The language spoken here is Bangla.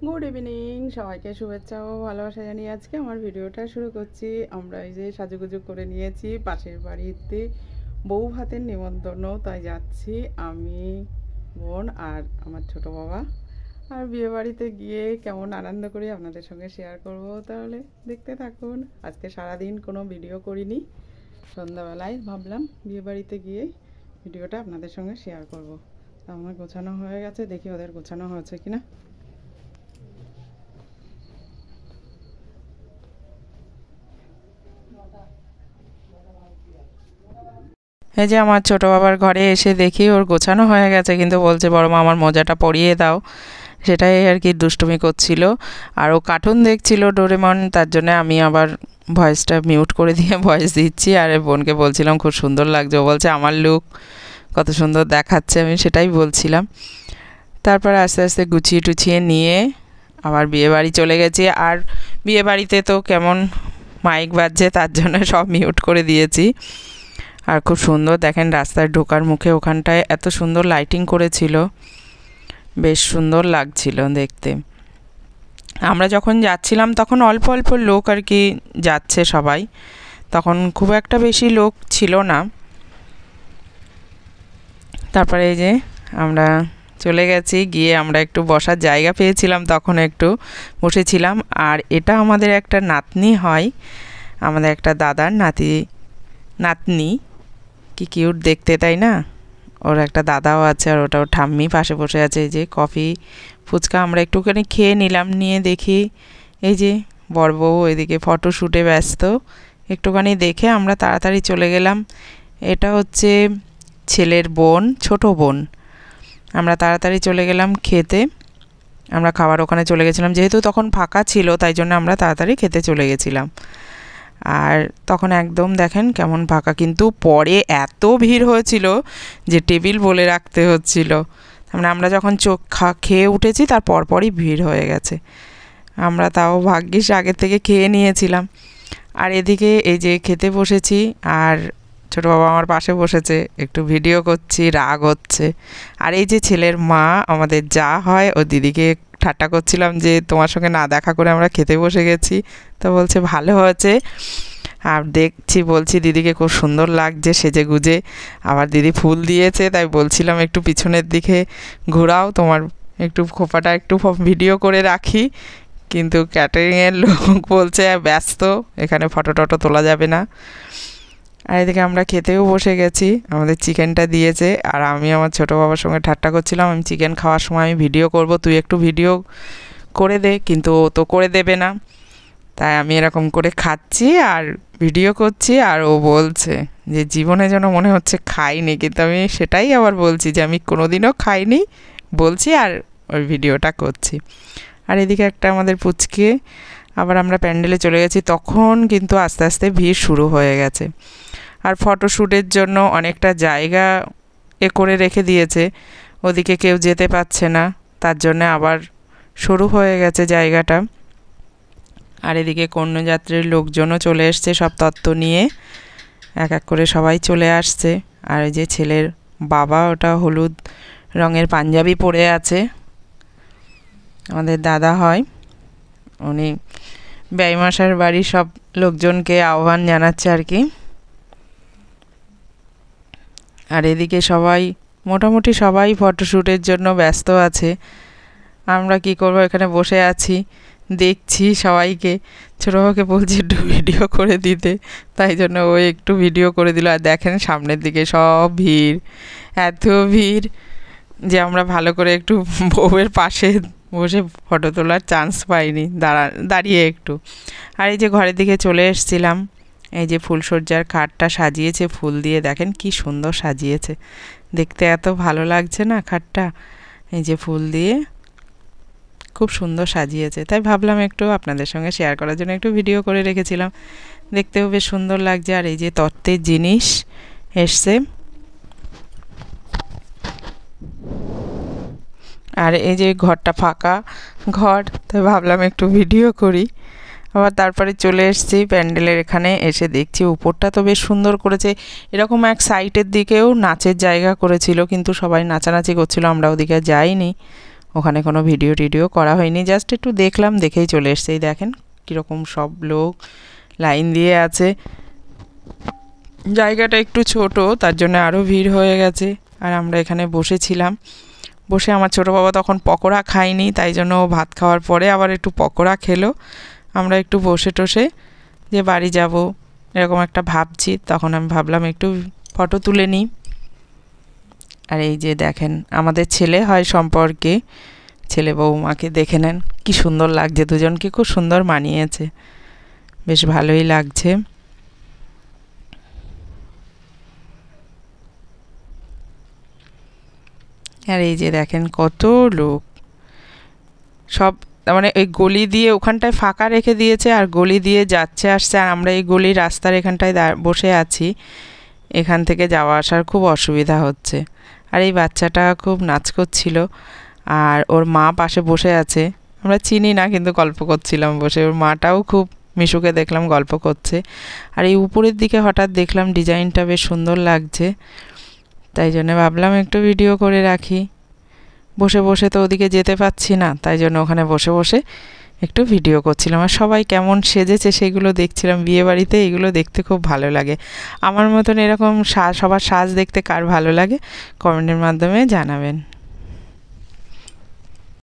গুড ইভিনিং, সবাইকে শুভেচ্ছা ও ভালোবাসা জানিয়ে আজকে আমার ভিডিওটা শুরু করছি। আমরা এই যে সাজুগুজু করে নিয়েছি, পাশের বাড়িতে বউ ভাতের নিমন্ত্রণ, তাই যাচ্ছি আমি, বোন আর আমার ছোট বাবা। আর বিয়ে বাড়িতে গিয়ে কেমন আনন্দ করি আপনাদের সঙ্গে শেয়ার করব, তাহলে দেখতে থাকুন। আজকে সারাদিন কোনো ভিডিও করিনি, সন্ধ্যাবেলায় ভাবলাম বিয়ে বাড়িতে গিয়ে ভিডিওটা আপনাদের সঙ্গে শেয়ার করব। আমার গোছানো হয়ে গেছে, দেখি ওদের গোছানো হয়েছে কিনা। এই যে আমার ছোট বাবার ঘরে এসে দেখি ওর গোছানো হয়ে গেছে, কিন্তু বলছে বড় মা আমার মোজাটা পরিয়ে দাও, সেটাই আর কি দুষ্টুমি করছিল। আর ও কার্টুন দেখছিল ডোরেমন, তার জন্য আমি আবার ভয়েসটা মিউট করে দিয়ে ভয়েস দিচ্ছি। আর বোনকে বলছিলাম খুব সুন্দর লাগছে, ও বলছে আমার লুক কত সুন্দর দেখাচ্ছে, আমি সেটাই বলছিলাম। তারপর আস্তে আস্তে গুছিয়ে টুছিয়ে নিয়ে আবার বিয়ে বাড়ি চলে গেছি। আর বিয়ে বাড়িতে তো কেমন মাইক বাজছে, তার জন্য সব মিউট করে দিয়েছি। আর খুব সুন্দর দেখেন, রাস্তায় ঢোকার মুখে ওখানটায় এত সুন্দর লাইটিং করেছিল, বেশ সুন্দর লাগছিল দেখতে। আমরা যখন যাচ্ছিলাম তখন অল্প অল্প লোক আর কি যাচ্ছে সবাই, তখন খুব একটা বেশি লোক ছিল না। তারপরে এই যে আমরা চলে গেছি, গিয়ে আমরা একটু বসার জায়গা পেয়েছিলাম, তখন একটু বসেছিলাম। আর এটা আমাদের একটা নাতনি হয়, আমাদের একটা দাদার নাতনি, কি কিউট দেখতে, তাই না? ওর একটা দাদাও আছে, আর ওটাও ঠাম্মি পাশে বসে আছে। এই যে কফি ফুচকা আমরা একটুখানি খেয়ে নিলাম, নিয়ে দেখি এই যে বড়বউ এদিকে ফটোশ্যুটে ব্যস্ত। একটুখানি দেখে আমরা তাড়াতাড়ি চলে গেলাম। এটা হচ্ছে ছেলের বোন, ছোট বোন। আমরা তাড়াতাড়ি চলে গেলাম খেতে, আমরা খাবার ওখানে চলে গেছিলাম, যেহেতু তখন ফাঁকা ছিল তাই জন্য আমরা তাড়াতাড়ি খেতে চলে গেছিলাম। আর তখন একদম দেখেন কেমন ফাঁকা, কিন্তু পরে এত ভিড় হয়েছিল যে টেবিল বলে রাখতে হচ্ছিল। মানে আমরা যখন খেয়ে উঠেছি তার পরপরই ভিড় হয়ে গেছে। আমরা তাও ভাগ্যিস আগের থেকে খেয়ে নিয়েছিলাম। আর এদিকে এই যে খেতে বসেছি, আর ছোটো বাবা আমার পাশে বসেছে, একটু ভিডিও করছি, রাগ হচ্ছে। আর এই যে ছেলের মা আমাদের যা হয়, ও দিদিকে ঠাট্টা করছিলাম যে তোমার সঙ্গে না দেখা করে আমরা খেতে বসে গেছি, তো বলছে ভালো হয়েছে। আর দেখছি, বলছি দিদিকে খুব সুন্দর লাগছে সেজে গুজে, আবার দিদি ফুল দিয়েছে, তাই বলছিলাম একটু পিছনের দিকে ঘোরাও, তোমার একটু খোপাটা একটু ভিডিও করে রাখি। কিন্তু ক্যাটারিংয়ের লোক বলছে ব্যস্ত, এখানে ফটো টটো তোলা যাবে না। আর এদিকে আমরা খেতেও বসে গেছি, আমাদের চিকেনটা দিয়েছে। আর আমি আমার ছোটো বাবার সঙ্গে ঠাট্টা করছিলাম, আমি চিকেন খাওয়ার সময় আমি ভিডিও করব, তুই একটু ভিডিও করে দে, কিন্তু ও তো করে দেবে না। তাই আমি এরকম করে খাচ্ছি আর ভিডিও করছি, আর ও বলছে যে জীবনে যেন মনে হচ্ছে খাইনি, কিন্তু আমি সেটাই আবার বলছি যে আমি কোনোদিনও খাইনি বলছি, আর ওই ভিডিওটা করছি। আর এদিকে একটা আমাদের পুচকে, আবার আমরা প্যান্ডেলে চলে গেছি, তখন কিন্তু আস্তে আস্তে ভিড় শুরু হয়ে গেছে। আর ফটোশ্যুটের জন্য অনেকটা জায়গা করে রেখে দিয়েছে, ওদিকে কেউ যেতে পারছে না, তার জন্য আবার শুরু হয়ে গেছে জায়গাটা। আর এদিকে কন্যাযাত্রীর লোকজনও চলে এসছে সব তত্ত্ব নিয়ে, এক এক করে সবাই চলে আসছে। আর এই যে ছেলের বাবা, ওটা হলুদ রঙের পাঞ্জাবি পরে আছে, আমাদের দাদা হয়, উনি বেইমাসার বাড়ির সব লোকজনকে আহ্বান জানাচ্ছে আর কি। আর এদিকে সবাই মোটামুটি সবাই ফটোশ্যুটের জন্য ব্যস্ত আছে। আমরা কি করব, এখানে বসে আছি দেখছি সবাইকে। ছোটোবাবুকে বলছি একটু ভিডিও করে দিতে, তাই জন্য ও একটু ভিডিও করে দিল। আর দেখেন সামনের দিকে সব ভিড়, এত ভিড় যে আমরা ভালো করে একটু বউয়ের পাশে বসে ফটো তোলার চান্স পাইনি, দাঁড়িয়ে একটু। আর এই যে ঘরের দিকে চলে এসেছিলাম, এই যে ফুলসজ্জার খাটটা সাজিয়েছে ফুল দিয়ে, দেখেন কি সুন্দর সাজিয়েছে, দেখতে এত ভালো লাগছে না খাটটা, এই যে ফুল দিয়ে খুব সুন্দর সাজিয়েছে। তাই ভাবলাম একটু আপনাদের সঙ্গে শেয়ার করার জন্য একটু ভিডিও করে রেখেছিলাম, দেখতেও বেশ সুন্দর লাগছে। আর এই যে তত্ত্বের জিনিস এসছে, আর এই যে ঘরটা ফাঁকা ঘর, তাই ভাবলাম একটু ভিডিও করি। আবার তারপরে চলে এসেছি প্যান্ডেলের এখানে, এসে দেখছি উপরটা তো বেশ সুন্দর করেছে। এরকম এক সাইডের দিকেও নাচের জায়গা করেছিল, কিন্তু সবাই নাচানাচি করছিল, আমরা ওদিকে যাইনি, ওখানে কোনো ভিডিও টিডিও করা হয়নি, জাস্ট একটু দেখলাম, দেখেই চলে এসছে। এই দেখেন কীরকম সব লোক লাইন দিয়ে আছে। জায়গাটা একটু ছোট, তার জন্য আরও ভিড় হয়ে গেছে। আর আমরা এখানে বসেছিলাম, বসে আমার ছোটো বাবা তখন পকোড়া খায়নি, তাই জন্য ও ভাত খাওয়ার পরে আবার একটু পকোড়া খেলো। আমরা একটু বসে টসে যে বাড়ি যাব এরকম একটা ভাবছি, তখন আমি ভাবলাম একটু ফটো তুলে নিই। আর এই যে দেখেন আমাদের ছেলে হয় সম্পর্কে, ছেলে বৌমাকে দেখে নেন কি সুন্দর লাগছে, দুজনকে খুব সুন্দর মানিয়েছে, বেশ ভালোই লাগছে। আর এই যে দেখেন কত লোক, সব মানে ওই গলি দিয়ে ওখানটায় ফাঁকা রেখে দিয়েছে আর গলি দিয়ে যাচ্ছে আসছে, আর আমরা এই গলির রাস্তার এখানটায় বসে আছি, এখান থেকে যাওয়া আসার খুব অসুবিধা হচ্ছে। আর এই বাচ্চাটা খুব নাচ করছিল আর ওর মা পাশে বসে আছে, আমরা চিনি না কিন্তু গল্প করছিলাম বসে। ওর মাটাও খুব, মিশুকে দেখলাম গল্প করছে। আর এই উপরের দিকে হঠাৎ দেখলাম ডিজাইনটা বেশ সুন্দর লাগছে, তাই জন্য ভাবলাম একটু ভিডিও করে রাখি। বসে বসে তো ওদিকে যেতে পারছি না, তাই জন্য ওখানে বসে বসে একটু ভিডিও করছিলাম। আর সবাই কেমন সেজেছে সেগুলো দেখছিলাম। বিয়েবাড়িতে এগুলো দেখতে খুব ভালো লাগে। আমার মতন এরকম সবার সাজ দেখতে কার ভালো লাগে কমেন্টের মাধ্যমে জানাবেন।